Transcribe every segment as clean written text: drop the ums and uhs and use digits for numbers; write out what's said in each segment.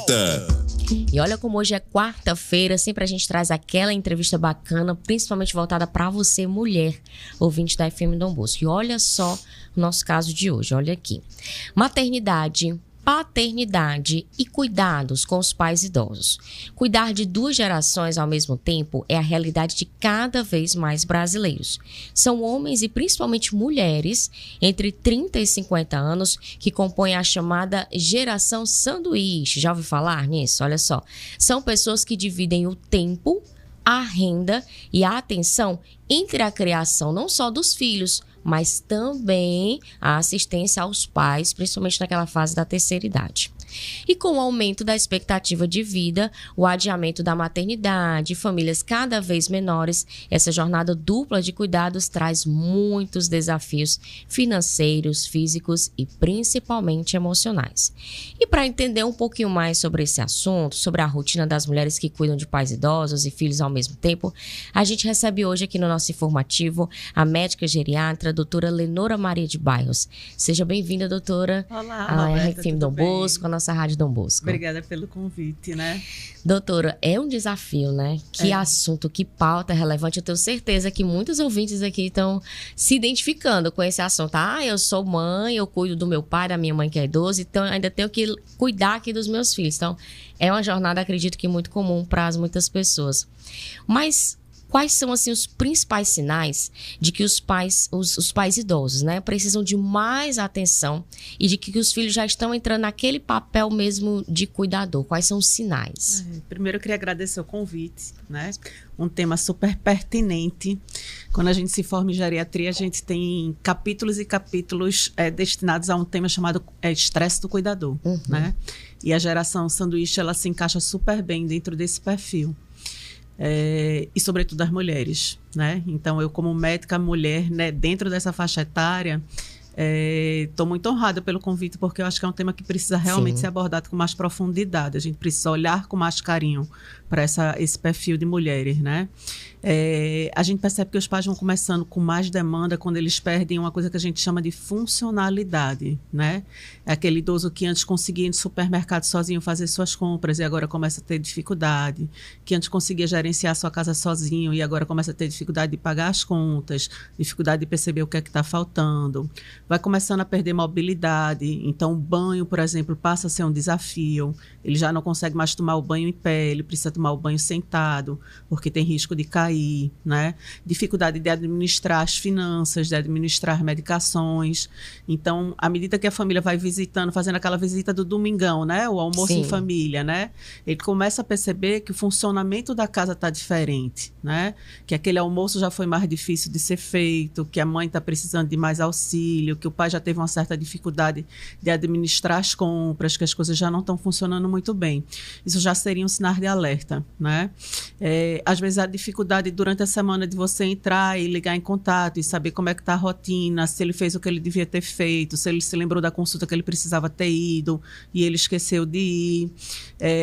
volta. E olha como hoje é quarta-feira, sempre a gente traz aquela entrevista bacana, principalmente voltada para você, mulher, ouvinte da FM Dom Bosco. E olha só o nosso caso de hoje, olha aqui. Maternidade, paternidade e cuidados com os pais idosos. Cuidar de duas gerações ao mesmo tempo é a realidade de cada vez mais brasileiros. São homens e principalmente mulheres entre 30 e 50 anos que compõem a chamada geração sanduíche. Já ouviu falar nisso? Olha só. São pessoas que dividem o tempo, a renda e a atenção entre a criação não só dos filhos, mas também a assistência aos pais, principalmente naquela fase da terceira idade. E com o aumento da expectativa de vida, o adiamento da maternidade, famílias cada vez menores, essa jornada dupla de cuidados traz muitos desafios financeiros, físicos e principalmente emocionais. E para entender um pouquinho mais sobre esse assunto, sobre a rotina das mulheres que cuidam de pais idosos e filhos ao mesmo tempo, a gente recebe hoje aqui no nosso informativo a médica geriatra, doutora Lenora Maria de Bairros. Seja bem-vinda, doutora. Olá, Roberta, FM Dom Bosco, a nossa Rádio Dom Bosco. Obrigada pelo convite, né? Doutora, é um desafio, né? Que assunto, que pauta relevante. Eu tenho certeza que muitos ouvintes aqui estão se identificando com esse assunto. Eu sou mãe, eu cuido do meu pai, da minha mãe que é idosa, então ainda tenho que cuidar aqui dos meus filhos. Então, é uma jornada, acredito que muito comum para muitas pessoas. Mas quais são, assim, os principais sinais de que os pais idosos, né, precisam de mais atenção e de que os filhos já estão entrando naquele papel mesmo de cuidador? Quais são os sinais? Primeiro, eu queria agradecer o convite, né? Um tema super pertinente. Quando a gente se forma em geriatria, a gente tem capítulos e capítulos destinados a um tema chamado estresse do cuidador, né? E a geração sanduíche, ela se encaixa super bem dentro desse perfil. E sobretudo as mulheres, né? Então eu, como médica mulher, né, dentro dessa faixa etária, estou muito honrada pelo convite, porque eu acho que é um tema que precisa realmente ser abordado com mais profundidade. A gente precisa olhar com mais carinho para esse perfil de mulheres, né? A gente percebe que os pais vão começando com mais demanda quando eles perdem uma coisa que a gente chama de funcionalidade, né? É aquele idoso que antes conseguia ir no supermercado sozinho fazer suas compras e agora começa a ter dificuldade, que antes conseguia gerenciar sua casa sozinho e agora começa a ter dificuldade de pagar as contas, dificuldade de perceber o que é que está faltando, vai começando a perder mobilidade. Então o banho, por exemplo, passa a ser um desafio, ele já não consegue mais tomar o banho em pé, ele precisa tomar o banho sentado, porque tem risco de cair, né? Dificuldade de administrar as finanças, de administrar medicações. Então, à medida que a família vai visitando, fazendo aquela visita do domingão, né? O almoço em família, né? Ele começa a perceber que o funcionamento da casa está diferente, né? Que aquele almoço já foi mais difícil de ser feito, que a mãe está precisando de mais auxílio, que o pai já teve uma certa dificuldade de administrar as compras, que as coisas já não estão funcionando muito bem. Isso já seria um sinal de alerta, né? Às vezes a dificuldade durante a semana de você entrar e ligar em contato e saber como é que está a rotina, se ele fez o que ele devia ter feito, se ele se lembrou da consulta que ele precisava ter ido e ele esqueceu de ir.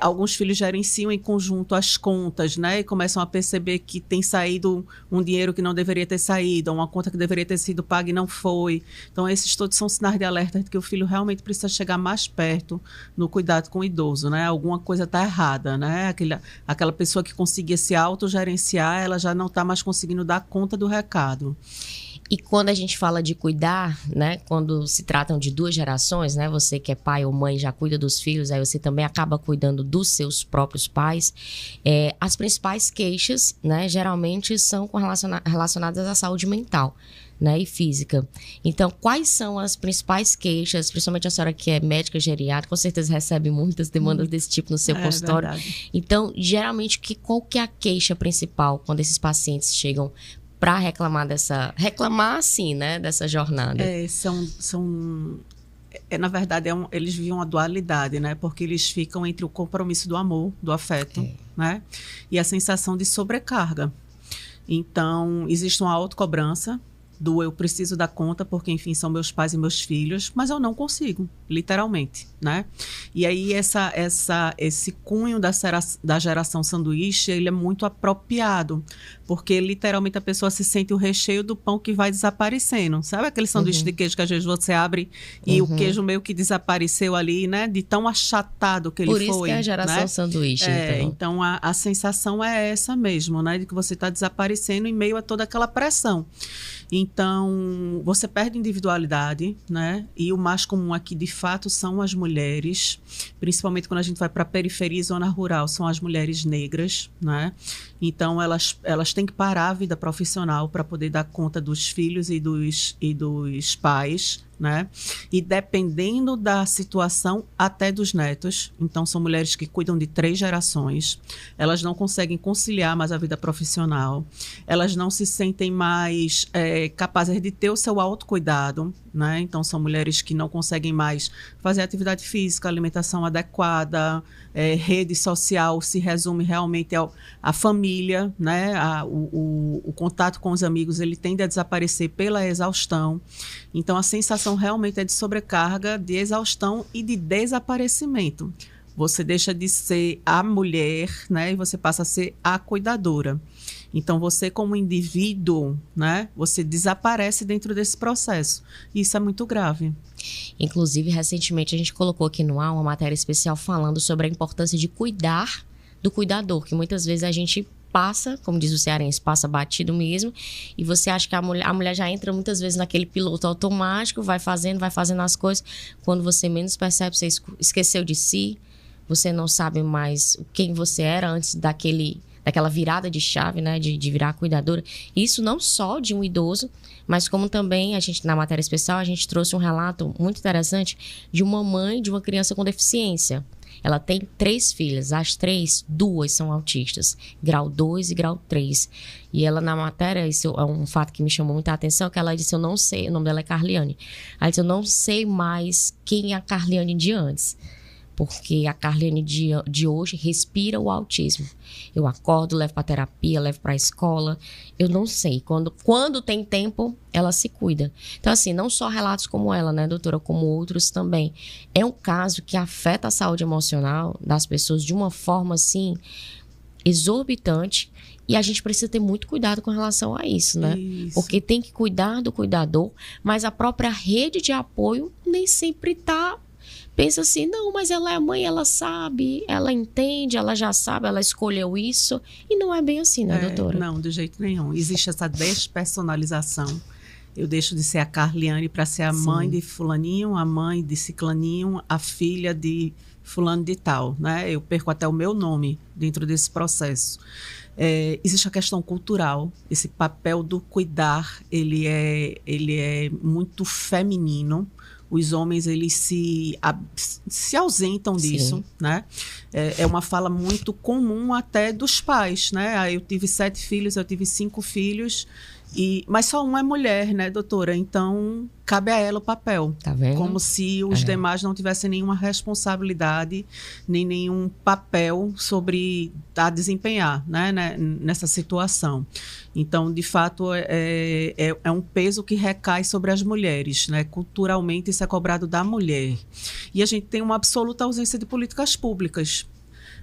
Alguns filhos gerenciam em conjunto as contas, né? E começam a perceber que tem saído um dinheiro que não deveria ter saído, uma conta que deveria ter sido paga e não foi. Então, esses todos são sinais de alerta de que o filho realmente precisa chegar mais perto no cuidado com o idoso, né? Alguma coisa está errada, né? Aquela pessoa que conseguia se autogerenciar, ela já não está mais conseguindo dar conta do recado. E quando a gente fala de cuidar, né, quando se tratam de duas gerações, né, você que é pai ou mãe já cuida dos filhos, aí você também acaba cuidando dos seus próprios pais, as principais queixas, né, geralmente são relacionadas à saúde mental, né, e física. Então, quais são as principais queixas, principalmente a senhora que é médica geriátrica, com certeza recebe muitas demandas desse tipo no seu consultório. Verdade. Então, geralmente, qual que é a queixa principal quando esses pacientes chegam para reclamar assim, né, dessa jornada? Na verdade, eles vivem uma dualidade, né? Porque eles ficam entre o compromisso do amor, do afeto, né? E a sensação de sobrecarga. Então, existe uma autocobrança, do eu preciso dar conta, porque, enfim, são meus pais e meus filhos, mas eu não consigo, literalmente, né? E aí esse cunho da geração sanduíche, ele é muito apropriado, porque literalmente a pessoa se sente o recheio do pão que vai desaparecendo. Sabe aquele sanduíche de queijo que às vezes você abre e o queijo meio que desapareceu ali, né? De tão achatado que ele foi. Por isso que é a geração, né? Sanduíche. Então a sensação é essa mesmo, né? De que você está desaparecendo em meio a toda aquela pressão. Então, você perde individualidade, né? E o mais comum aqui, de fato, são as mulheres, principalmente quando a gente vai para a periferia e zona rural, são as mulheres negras, né? Então, elas têm que parar a vida profissional para poder dar conta dos filhos e dos pais, né? E dependendo da situação, até dos netos. Então, são mulheres que cuidam de 3 gerações. Elas não conseguem conciliar mais a vida profissional. Elas não se sentem mais capazes de ter o seu autocuidado, né? Então, são mulheres que não conseguem mais fazer atividade física, alimentação adequada, rede social se resume realmente à família, né? O contato com os amigos, ele tende a desaparecer pela exaustão. Então, a sensação realmente é de sobrecarga, de exaustão e de desaparecimento. Você deixa de ser a mulher, né? E você passa a ser a cuidadora. Então, você como indivíduo, né? Você desaparece dentro desse processo. E isso é muito grave. Inclusive, recentemente, a gente colocou aqui no ar uma matéria especial falando sobre a importância de cuidar do cuidador, que muitas vezes a gente passa, como diz o cearense, passa batido mesmo, e você acha que a mulher já entra muitas vezes naquele piloto automático, vai fazendo as coisas, quando você menos percebe, você esqueceu de si, você não sabe mais quem você era antes daquela virada de chave, né, de virar cuidadora. Isso não só de um idoso, mas como também, na matéria especial, a gente trouxe um relato muito interessante de uma mãe de uma criança com deficiência. Ela tem 3 filhas, as 3, 2 são autistas, grau 2 e grau 3. E ela na matéria, isso é um fato que me chamou muita atenção, que ela disse, eu não sei, o nome dela é Carliane. Ela disse, eu não sei mais quem é a Carliane de antes. Porque a Carliane de hoje respira o autismo. Eu acordo, levo para terapia, levo para a escola. Eu não sei. Quando tem tempo, ela se cuida. Então, assim, não só relatos como ela, né, doutora, como outros também. É um caso que afeta a saúde emocional das pessoas de uma forma, assim, exorbitante. E a gente precisa ter muito cuidado com relação a isso, né? Isso. Porque tem que cuidar do cuidador, mas a própria rede de apoio nem sempre está... Pensa assim, não, mas ela é mãe, ela sabe, ela entende, ela já sabe, ela escolheu isso. E não é bem assim, né, doutora? Não, de jeito nenhum. Existe essa despersonalização. Eu deixo de ser a Carliane para ser a mãe de fulaninho, a mãe de ciclaninho, a filha de fulano de tal, né? Eu perco até o meu nome dentro desse processo. Existe a questão cultural, esse papel do cuidar, ele é muito feminino. Os homens, eles se ausentam disso, né? É uma fala muito comum até dos pais, né? Eu tive 7 filhos, eu tive 5 filhos, mas só uma é mulher, né, doutora? Então, cabe a ela o papel. Tá vendo? Como se os demais não tivessem nenhuma responsabilidade, nem nenhum papel a desempenhar, né, nessa situação. Então, de fato, é um peso que recai sobre as mulheres, né? Culturalmente, isso é cobrado da mulher. E a gente tem uma absoluta ausência de políticas públicas.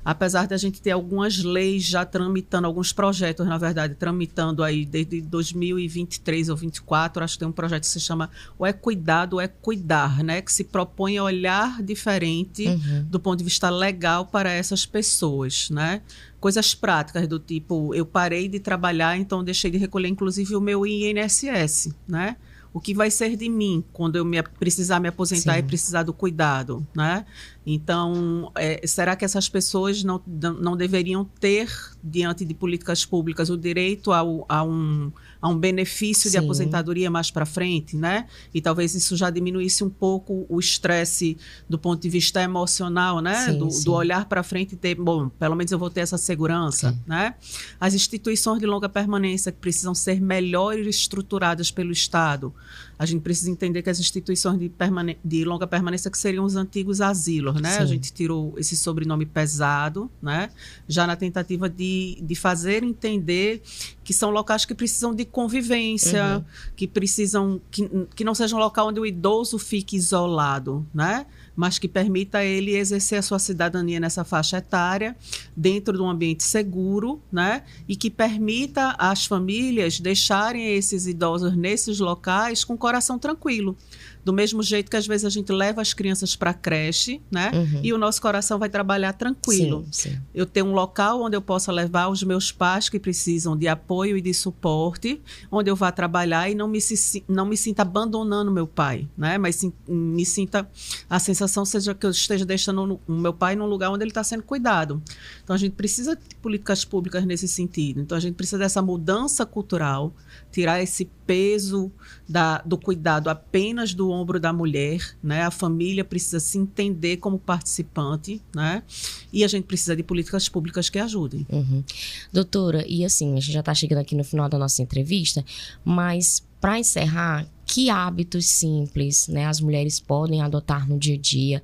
Apesar de a gente ter algumas leis já tramitando, alguns projetos, na verdade, tramitando aí desde 2023 ou 2024, acho que tem um projeto que se chama O É Cuidado, É Cuidar, né? Que se propõe a olhar diferente do ponto de vista legal para essas pessoas, né? Coisas práticas do tipo, eu parei de trabalhar, então deixei de recolher, inclusive, o meu INSS, né? O que vai ser de mim quando eu precisar me aposentar e precisar do cuidado, né? Então, será que essas pessoas não deveriam ter, diante de políticas públicas, o direito a um benefício de aposentadoria mais para frente, né? E talvez isso já diminuísse um pouco o estresse do ponto de vista emocional, né? Do olhar para frente e ter, bom, pelo menos eu vou ter essa segurança, né? As instituições de longa permanência que precisam ser melhor estruturadas pelo Estado. A gente precisa entender que as instituições de longa permanência, que seriam os antigos asilos, né? A gente tirou esse sobrenome pesado, né? Já na tentativa de fazer entender que são locais que precisam de convivência, que precisam, que não seja um local onde o idoso fique isolado, né? Mas que permita ele exercer a sua cidadania nessa faixa etária, dentro de um ambiente seguro, né? E que permita às famílias deixarem esses idosos nesses locais com o coração tranquilo. Do mesmo jeito que às vezes a gente leva as crianças para a creche, né? E o nosso coração vai trabalhar tranquilo. Sim. Eu tenho um local onde eu possa levar os meus pais que precisam de apoio e de suporte, onde eu vá trabalhar e não me sinta abandonando meu pai, né? Mas me sinta, a sensação seja que eu esteja deixando o meu pai num lugar onde ele está sendo cuidado. Então a gente precisa de políticas públicas nesse sentido. Então a gente precisa dessa mudança cultural, tirar esse peso do cuidado apenas do ombro da mulher, né? A família precisa se entender como participante, né? E a gente precisa de políticas públicas que ajudem. Doutora, e assim, a gente já está chegando aqui no final da nossa entrevista, mas para encerrar, que hábitos simples, né, as mulheres podem adotar no dia a dia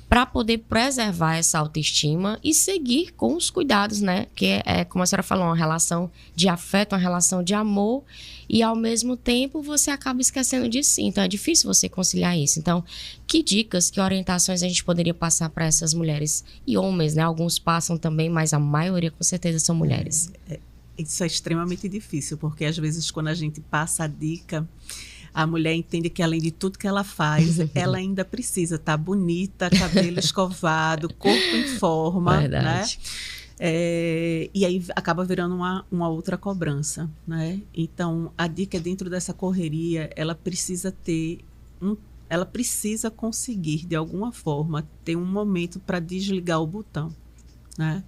para poder preservar essa autoestima e seguir com os cuidados, né? Que é, como a senhora falou, uma relação de afeto, uma relação de amor, e ao mesmo tempo você acaba esquecendo de si. Então é difícil você conciliar isso. Então, que dicas, que orientações a gente poderia passar para essas mulheres e homens, né? Alguns passam também, mas a maioria com certeza são mulheres. Isso é extremamente difícil, porque às vezes quando a gente passa a dica, a mulher entende que além de tudo que ela faz, ela ainda precisa estar bonita, cabelo escovado, corpo em forma, Verdade. né? E aí acaba virando uma outra cobrança, né? Então, a dica é, dentro dessa correria, ela precisa ela precisa conseguir, de alguma forma, ter um momento para desligar o botão, né?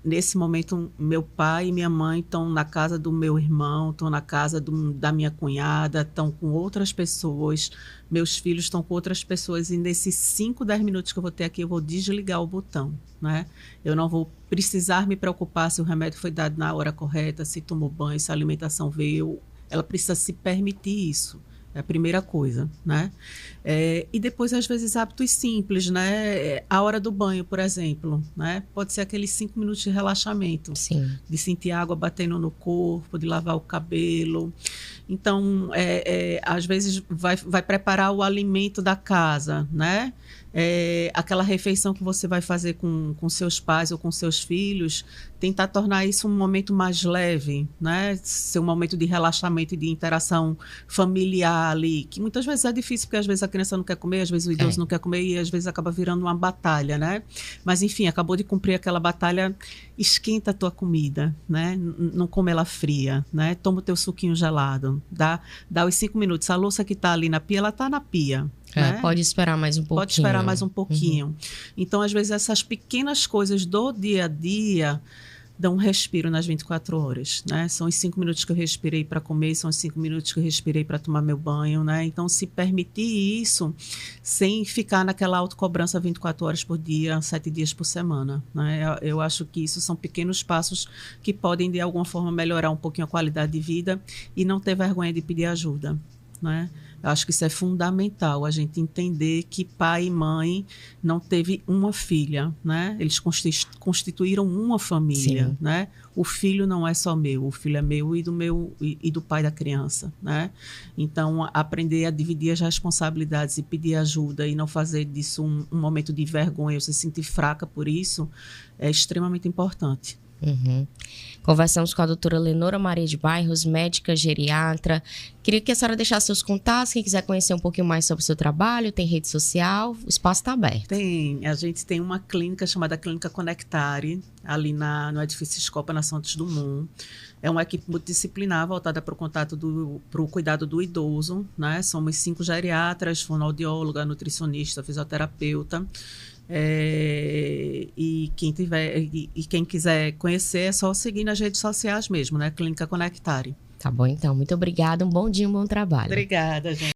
Nesse momento, meu pai e minha mãe estão na casa do meu irmão, estão na casa da minha cunhada, estão com outras pessoas, meus filhos estão com outras pessoas, e nesses 5, 10 minutos que eu vou ter aqui, eu vou desligar o botão, né? Eu não vou precisar me preocupar se o remédio foi dado na hora correta, se tomou banho, se a alimentação veio. Ela precisa se permitir isso. É a primeira coisa, né? E depois, às vezes, hábitos simples, né? A hora do banho, por exemplo, né? Pode ser aqueles 5 minutos de relaxamento. Sim. De sentir água batendo no corpo, de lavar o cabelo. Então, às vezes, vai preparar o alimento da casa, né? Aquela refeição que você vai fazer com seus pais ou com seus filhos, tentar tornar isso um momento mais leve, né? Ser um momento de relaxamento e de interação familiar ali, que muitas vezes é difícil, porque às vezes a criança não quer comer, às vezes o idoso não quer comer, e às vezes acaba virando uma batalha, né? Mas enfim, acabou de cumprir aquela batalha, esquenta a tua comida, né? Não come ela fria, né? Toma o teu suquinho gelado, dá os 5 minutos. A louça que está ali na pia, ela está na pia. Né? Pode esperar mais um pouquinho. Pode esperar mais um pouquinho. Então, às vezes, essas pequenas coisas do dia a dia dão um respiro nas 24 horas, né? São os 5 minutos que eu respirei para comer, são os 5 minutos que eu respirei para tomar meu banho, né? Então, se permitir isso sem ficar naquela autocobrança 24 horas por dia, 7 dias por semana, né? Eu acho que isso são pequenos passos que podem, de alguma forma, melhorar um pouquinho a qualidade de vida e não ter vergonha de pedir ajuda, né? Eu acho que isso é fundamental, a gente entender que pai e mãe não teve uma filha, né? Eles constituíram uma família, Sim. né? O filho não é só meu, o filho é meu e do pai da criança, né? Então, aprender a dividir as responsabilidades e pedir ajuda e não fazer disso um momento de vergonha, se sentir fraca por isso, é extremamente importante. Conversamos com a doutora Lenora Maria de Bairros, médica geriatra. Queria que a senhora deixasse seus contatos. Quem quiser conhecer um pouquinho mais sobre o seu trabalho, tem rede social, o espaço está aberto. A gente tem uma clínica chamada Clínica Conectare, ali no edifício Escopa, na Santos Dumont. É uma equipe multidisciplinar voltada para o cuidado do idoso, né? Somos 5 geriatras, fonoaudióloga, nutricionista, fisioterapeuta. E quem quiser conhecer é só seguir nas redes sociais mesmo, né? Clínica Conectare. Tá bom, então. Muito obrigada. Um bom dia, um bom trabalho. Obrigada, gente.